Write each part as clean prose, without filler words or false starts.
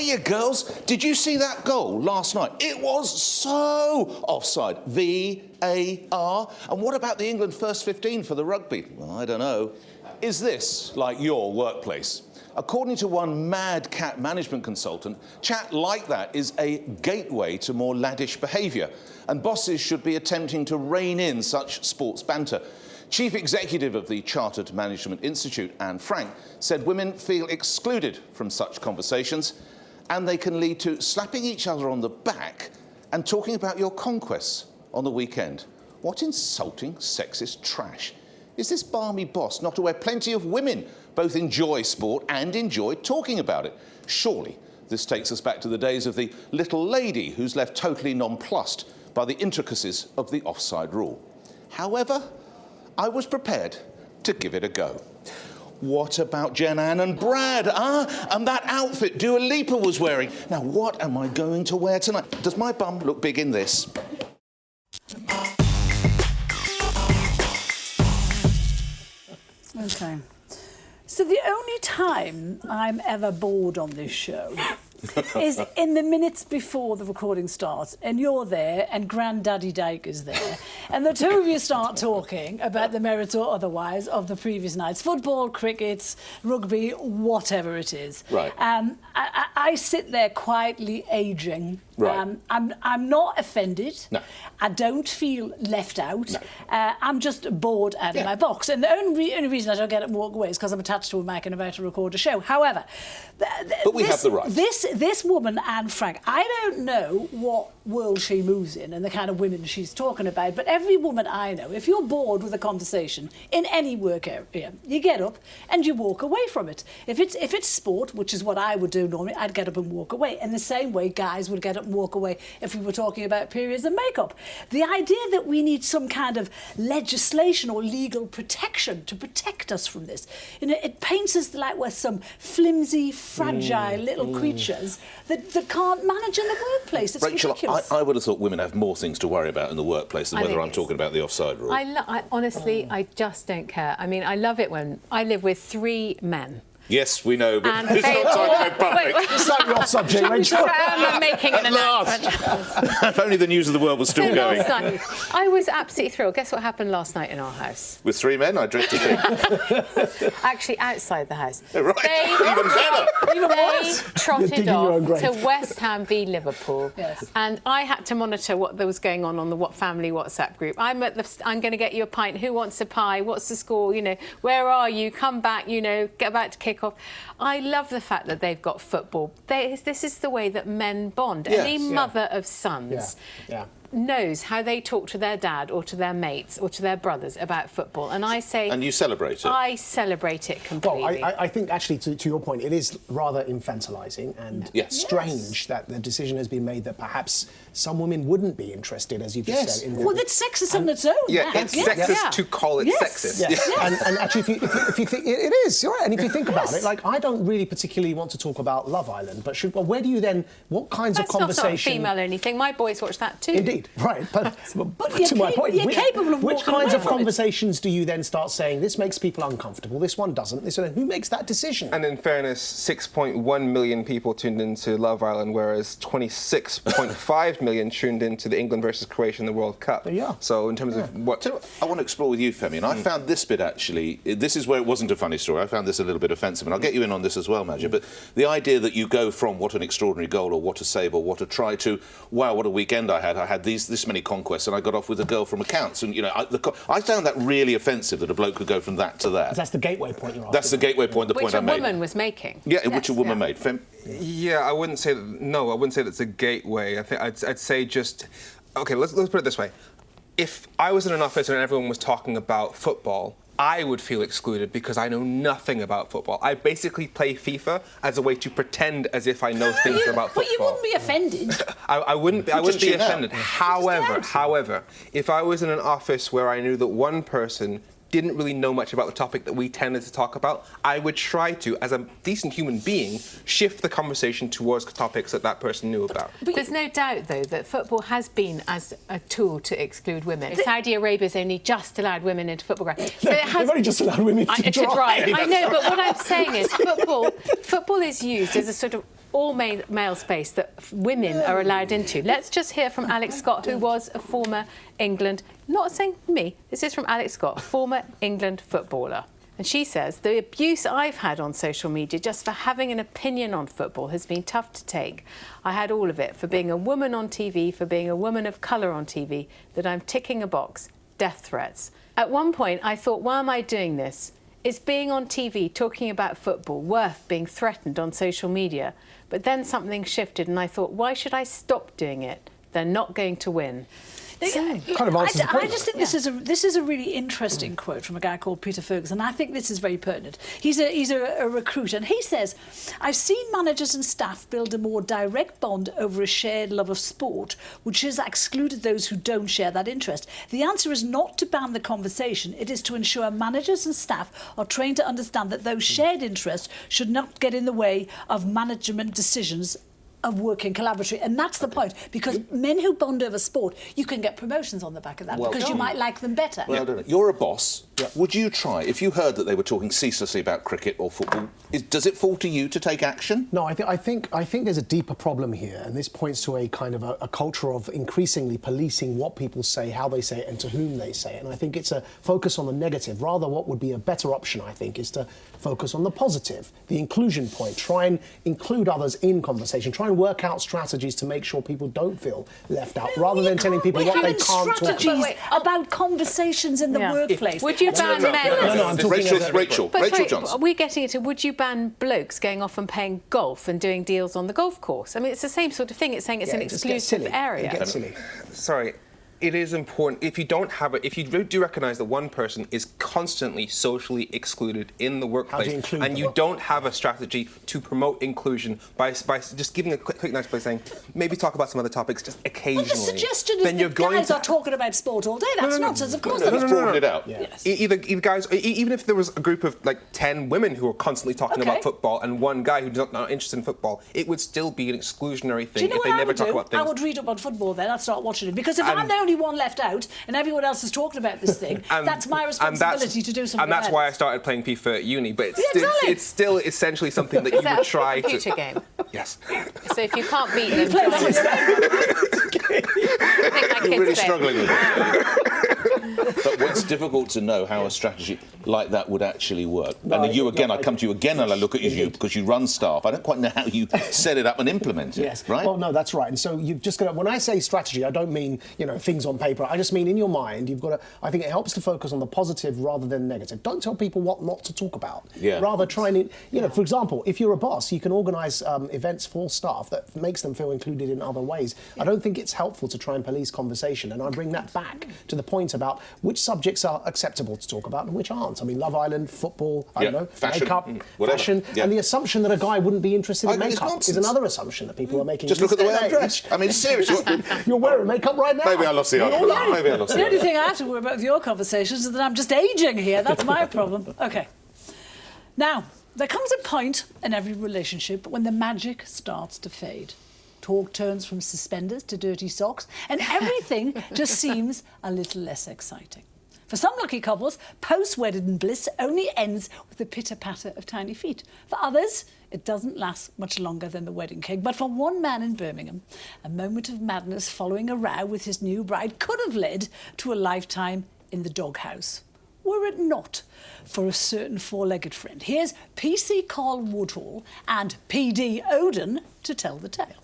Hiya, girls. Did you see that goal last night? It was so offside. VAR. And what about the England first 15 for the rugby? Well, I don't know. Is this like your workplace? According to one mad cat management consultant, chat like that is a gateway to more laddish behaviour, and bosses should be attempting to rein in such sports banter. Chief Executive of the Chartered Management Institute, Anne Frank, said women feel excluded from such conversations, and they can lead to slapping each other on the back and talking about your conquests on the weekend. What insulting, sexist trash. Is this balmy boss not aware plenty of women both enjoy sport and enjoy talking about it? Surely this takes us back to the days of the little lady who's left totally nonplussed by the intricacies of the offside rule. However, I was prepared to give it a go. What about Jen Ann and Brad? And that outfit Dua Lipa was wearing. Now, what am I going to wear tonight? Does my bum look big in this? OK. So the only time I'm ever bored on this show is in the minutes before the recording starts, and you're there and Granddaddy Dyke is there, and the two of you start talking about the merits or otherwise of the previous night's football, cricket, rugby, whatever it is. Right. I sit there quietly ageing. Right. I'm not offended. No. I don't feel left out. No. I'm just bored out of my box. And the only reason I don't get up and walk away is because I'm attached to a mic and about to record a show. However, but we have the right. This woman, Anne Frank, I don't know what world she moves in and the kind of women she's talking about, but every woman I know, if you're bored with a conversation in any work area, you get up and you walk away from it. If it's sport, which is what I would do normally, I'd get up and walk away. In the same way, guys would get up and walk away if we were talking about periods and makeup. The idea that we need some kind of legislation or legal protection to protect us from this, you know, it paints us like we're some flimsy, fragile little creatures that can't manage in the workplace. It's Rachel, ridiculous. I would have thought women have more things to worry about in the workplace than whether I'm talking about the offside rule. Honestly, I just don't care. I mean, I love it when I live with 3 men. Yes, we know, but And it's they not time to all- go public. It's like your subject, Rachel. I'm making an At last. announcement. If only the news of the world was still So going. last night, I was absolutely thrilled. Guess what happened last night in our house? With 3 men, I dread to think. Actually, outside the house. Right, even better. They trotted digging your own off grave. to West Ham v Liverpool, Yes. and I had to monitor what was going on the What Family WhatsApp group. I'm going to get you a pint. Who wants a pie? What's the score? You know, where are you? Come back. You know, get about to kick off. I love the fact that they've got football. This is the way that men bond. Yes. Any mother of sons knows how they talk to their dad or to their mates or to their brothers about football. And I say... And you celebrate it? I celebrate it completely. Well, I think, actually, to your point, it is rather infantilising and strange that the decision has been made that perhaps some women wouldn't be interested, as you've just said. Well, it's sexist on its own. Yeah, it's sexist to call it sexist. Yes. And actually, if you think it is, you're right. And if you think about it, like, I don't really particularly want to talk about Love Island, but where do you then? What kinds of conversation? That's not female or anything. My boys watch that too. Indeed, right. But to my point, you're capable of which walking kinds away of from it. conversations do you then start saying this makes people uncomfortable? This one doesn't. This one, who makes that decision? And in fairness, 6.1 million people tuned into Love Island, whereas 26.5 million tuned into the England versus Croatia in the World Cup. Yeah. So in terms of what... I want to explore with you, Femi, and I found this bit actually, this is where it wasn't a funny story, I found this a little bit offensive, and I'll get you in on this as well, Madja, but the idea that you go from what an extraordinary goal or what a save or what a try to, wow, what a weekend I had this many conquests and I got off with a girl from accounts, and, you know, I found that really offensive that a bloke could go from that to that. That's the gateway point you're asking. That's the gateway point, the point I made. Which a woman was making. Yeah, which a woman made. Yeah, I wouldn't say that, no, I wouldn't say that's a gateway. I think I'd say just... OK, let's put it this way. If I was in an office and everyone was talking about football, I would feel excluded because I know nothing about football. I basically play FIFA as a way to pretend as if I know things about football. But you wouldn't be offended. I wouldn't be offended. However, if I was in an office where I knew that one person didn't really know much about the topic that we tended to talk about, I would try to, as a decent human being, shift the conversation towards topics that person knew about. But there's no doubt, though, that football has been as a tool to exclude women. Saudi Arabia's only just allowed women into football grounds. So They've only just allowed women to drive. I know, but what I'm saying is football is used as a sort of all male space that women are allowed into. Let's just hear from Alex Scott, who was a former England, not saying me, this is from Alex Scott, former England footballer. And she says, the abuse I've had on social media just for having an opinion on football has been tough to take. I had all of it, for being a woman on TV, for being a woman of colour on TV, that I'm ticking a box, death threats. At one point, I thought, why am I doing this? Is being on TV talking about football worth being threatened on social media? But then something shifted and I thought, why should I stop doing it? They're not going to win. Kind of answers the point. I just think this is a really interesting quote from a guy called Peter Ferguson. I think this is very pertinent. He's a recruiter, and he says, "I've seen managers and staff build a more direct bond over a shared love of sport, which has excluded those who don't share that interest. The answer is not to ban the conversation. It is to ensure managers and staff are trained to understand that those shared interests should not get in the way of management decisions of working collaboratively." And that's the point, because men who bond over sport, you can get promotions on the back of that, because you might like them better. Well, you're a boss. Would you try, if you heard that they were talking ceaselessly about cricket or football, does it fall to you to take action? No, I think there's a deeper problem here, and this points to a kind of a culture of increasingly policing what people say, how they say it, and to whom they say it. And I think it's a focus on the negative. Rather, what would be a better option, I think, is to focus on the positive, the inclusion point. Try and include others in conversation. Try and work out strategies to make sure people don't feel left out, rather than telling people what they can't talk about. Strategies about conversations in the workplace. Would you ban men? No, I'm talking Rachel Johnson. We're getting into, would you ban blokes going off and playing golf and doing deals on the golf course? I mean, it's the same sort of thing. It's saying it's an exclusive area. It gets silly. Sorry. It is important, if you don't have it, if you do recognise that one person is constantly socially excluded in the workplace, and you don't have a strategy to promote inclusion by just giving a quick nudge by saying, maybe talk about some other topics just occasionally. Well, the suggestion is that guys are talking about sport all day. That's nonsense. Of course, let's broaden it out. Yes. Either guys, even if there was a group of like 10 women who are constantly talking about football and one guy who's not interested in football, it would still be an exclusionary thing if they never talk about things. I would read up on football then. I'd start watching it, because if I'm the only one left out and everyone else is talking about this thing, that's my responsibility to do something. And that's why I started playing FIFA at uni. But it's still essentially something that you would try to. Is that a computer game? Yes. So if you can't beat them, You're really struggling with it. But it's difficult to know how a strategy like that would actually work. And you again, I come to you again and I look at you because you run staff. I don't quite know how you set it up and implement it. Yes. Right? Well, no, that's right. And so you've just got to, when I say strategy, I don't mean, things on paper. I just mean in your mind, you've got to, I think it helps to focus on the positive rather than negative. Don't tell people what not to talk about. Yeah. Rather try and, for example, if you're a boss, you can organise events for staff that makes them feel included in other ways. I don't think it's helpful to try and police conversation. And I bring that back to the point about which subjects are acceptable to talk about and which aren't. I mean, Love Island, football, I don't know, fashion, makeup, fashion. And the assumption that a guy wouldn't be interested in makeup is another assumption that people are making. Just look at the way I'm dressed. I mean, seriously. You're wearing makeup right now. Maybe I lost the argument. The only thing I have to worry about with your conversations is that I'm just ageing here. That's my problem. OK. Now, there comes a point in every relationship when the magic starts to fade. Talk turns from suspenders to dirty socks, and everything just seems a little less exciting. For some lucky couples, post-wedding bliss only ends with the pitter-patter of tiny feet. For others, it doesn't last much longer than the wedding cake. But for one man in Birmingham, a moment of madness following a row with his new bride could have led to a lifetime in the doghouse. Were it not for a certain four-legged friend. Here's PC Carl Woodhall and PD Odin to tell the tale.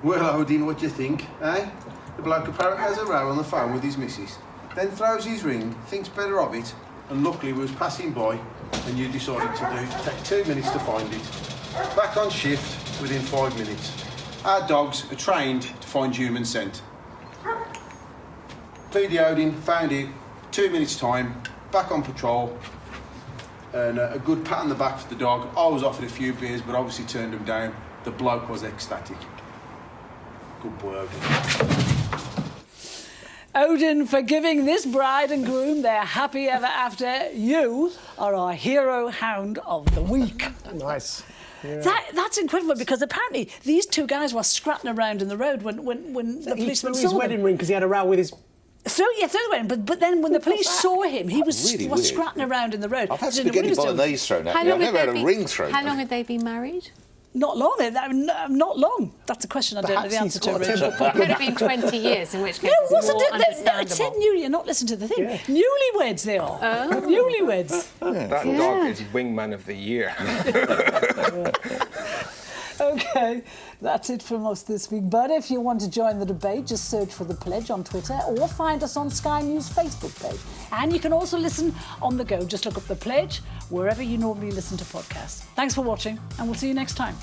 Well, Odin, what do you think, eh? The bloke apparently has a row on the phone with his missus, then throws his ring, thinks better of it, and luckily we was passing by and you decided to take 2 minutes to find it. Back on shift within 5 minutes. Our dogs are trained to find human scent. PD Odin found it, 2 minutes time, back on patrol, and a good pat on the back for the dog. I was offered a few beers, but obviously turned them down. The bloke was ecstatic. Good boy, Odin. Odin, for giving this bride and groom their happy ever after. You are our hero hound of the week. Nice. Yeah. That's incredible, because apparently these two guys were scratching around in the road when the policeman saw his wedding ring because he had a row with his... So, yeah, but then when the police saw him, he was scratching around in the road. I've had spaghetti bolognese thrown at me. I've never had a ring thrown at me. How long had they been married? Not long. Not long. That's a question I don't know the answer to. Richard. It could have been 20 years, in which case No, it's wasn't more it? No, it understandable. said new. You're not listening to the thing. Yeah. Newlyweds they are. Newlyweds. That dog is wingman of the year. Okay, that's it from us this week. But if you want to join the debate, just search for The Pledge on Twitter or find us on Sky News Facebook page. And you can also listen on the go. Just look up The Pledge wherever you normally listen to podcasts. Thanks for watching, and we'll see you next time.